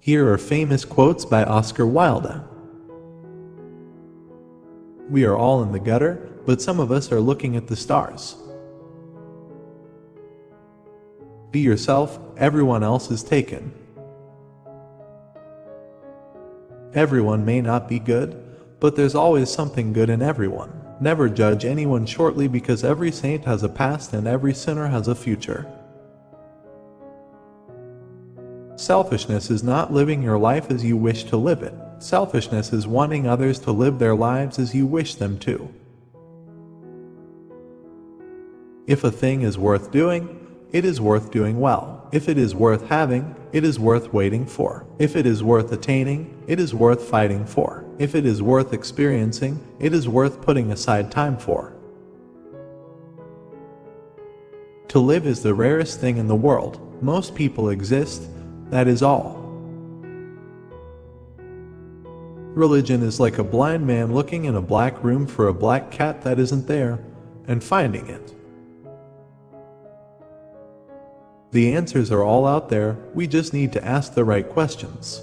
Here are famous quotes by Oscar Wilde. We are all in the gutter, but some of us are looking at the stars. Be yourself, everyone else is taken. Everyone may not be good, but there's always something good in everyone. Never judge anyone shortly, because every saint has a past and every sinner has a future. Selfishness is not living your life as you wish to live it. Selfishness is wanting others to live their lives as you wish them to. If a thing is worth doing, it is worth doing well. If it is worth having, it is worth waiting for. If it is worth attaining, it is worth fighting for. If it is worth experiencing, it is worth putting aside time for. To live is the rarest thing in the world. Most people exist, that is all. Religion is like a blind man looking in a black room for a black cat that isn't there, and finding it. The answers are all out there, we just need to ask the right questions.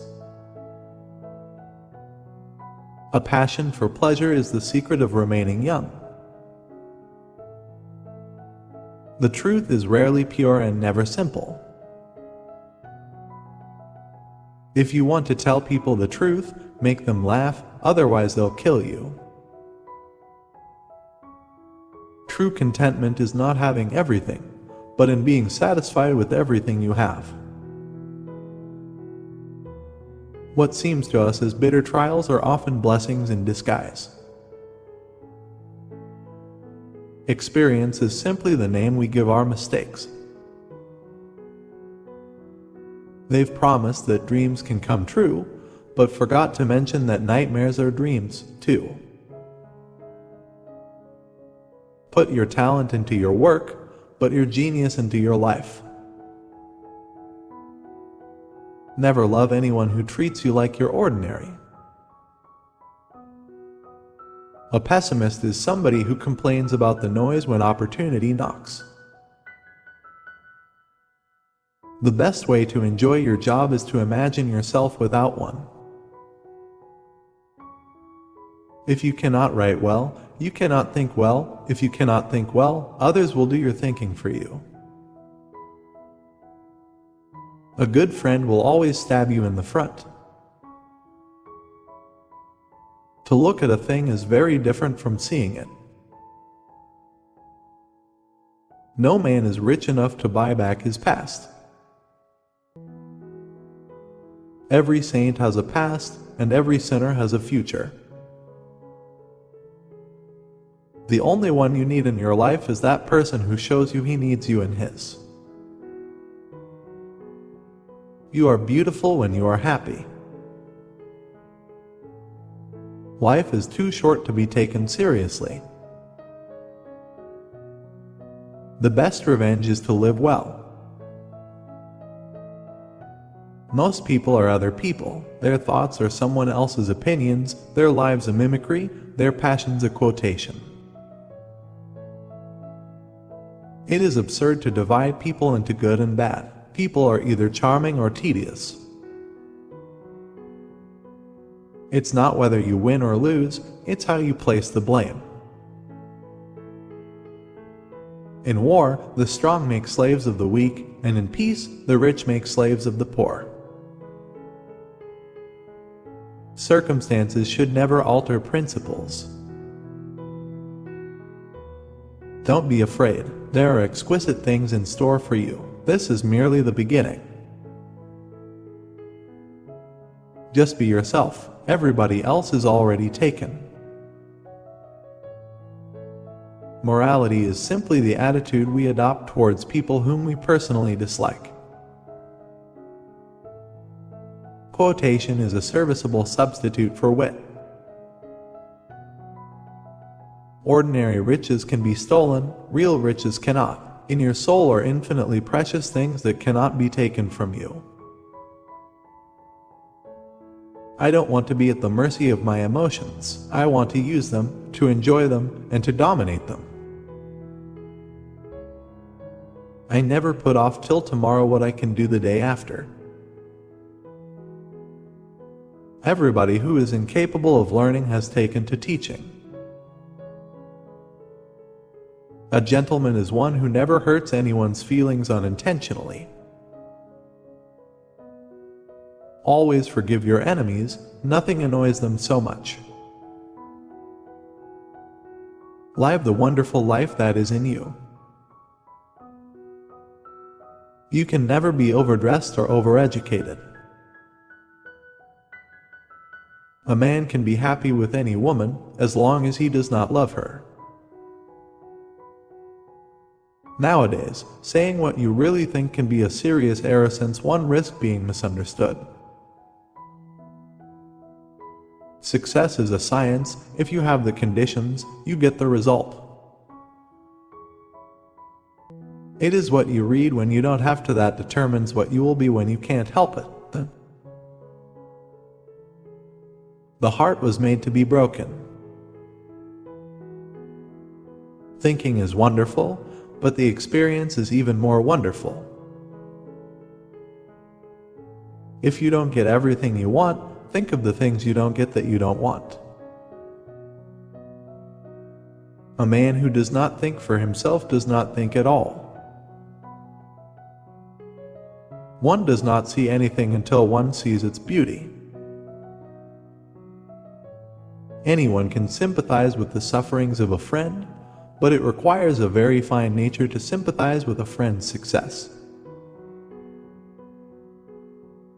A passion for pleasure is the secret of remaining young. The truth is rarely pure and never simple. If you want to tell people the truth, make them laugh, otherwise they'll kill you. True contentment is not having everything, but in being satisfied with everything you have. What seems to us as bitter trials are often blessings in disguise. Experience is simply the name we give our mistakes. They've promised that dreams can come true, but forgot to mention that nightmares are dreams, too. Put your talent into your work, but your genius into your life. Never love anyone who treats you like you're ordinary. A pessimist is somebody who complains about the noise when opportunity knocks. The best way to enjoy your job is to imagine yourself without one. If you cannot write well, you cannot think well. If you cannot think well, others will do your thinking for you. A good friend will always stab you in the front. To look at a thing is very different from seeing it. No man is rich enough to buy back his past. Every saint has a past, and every sinner has a future. The only one you need in your life is that person who shows you he needs you in his. You are beautiful when you are happy. Life is too short to be taken seriously. The best revenge is to live well. Most people are other people. Their thoughts are someone else's opinions, their lives a mimicry, their passions a quotation. It is absurd to divide people into good and bad. People are either charming or tedious. It's not whether you win or lose, it's how you place the blame. In war, the strong make slaves of the weak, and in peace, the rich make slaves of the poor. Circumstances should never alter principles. Don't be afraid. There are exquisite things in store for you. This is merely the beginning. Just be yourself. Everybody else is already taken. Morality is simply the attitude we adopt towards people whom we personally dislike. Quotation is a serviceable substitute for wit. Ordinary riches can be stolen, real riches cannot. In your soul are infinitely precious things that cannot be taken from you. I don't want to be at the mercy of my emotions. I want to use them, to enjoy them, and to dominate them. I never put off till tomorrow what I can do the day after. Everybody who is incapable of learning has taken to teaching. A gentleman is one who never hurts anyone's feelings unintentionally. Always forgive your enemies, nothing annoys them so much. Live the wonderful life that is in you. You can never be overdressed or overeducated. A man can be happy with any woman as long as he does not love her. Nowadays, saying what you really think can be a serious error since one risks being misunderstood. Success is a science. If you have the conditions, you get the result. It is what you read when you don't have to that determines what you will be when you can't help it. The heart was made to be broken. Thinking is wonderful, but the experience is even more wonderful. If you don't get everything you want, think of the things you don't get that you don't want. A man who does not think for himself does not think at all. One does not see anything until one sees its beauty. Anyone can sympathize with the sufferings of a friend, but it requires a very fine nature to sympathize with a friend's success.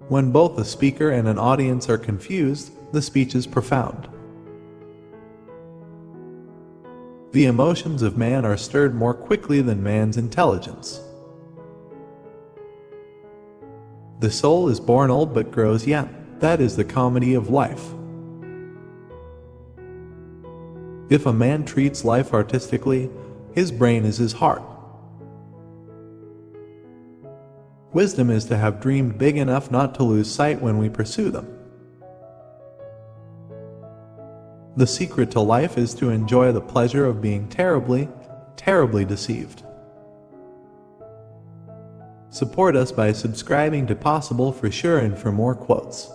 When both the speaker and an audience are confused, the speech is profound. The emotions of man are stirred more quickly than man's intelligence. The soul is born old but grows young. That is the comedy of life. If a man treats life artistically, his brain is his heart. Wisdom is to have dreamed big enough not to lose sight when we pursue them. The secret to life is to enjoy the pleasure of being terribly, terribly deceived. Support us by subscribing to Possible for Sure and for more quotes.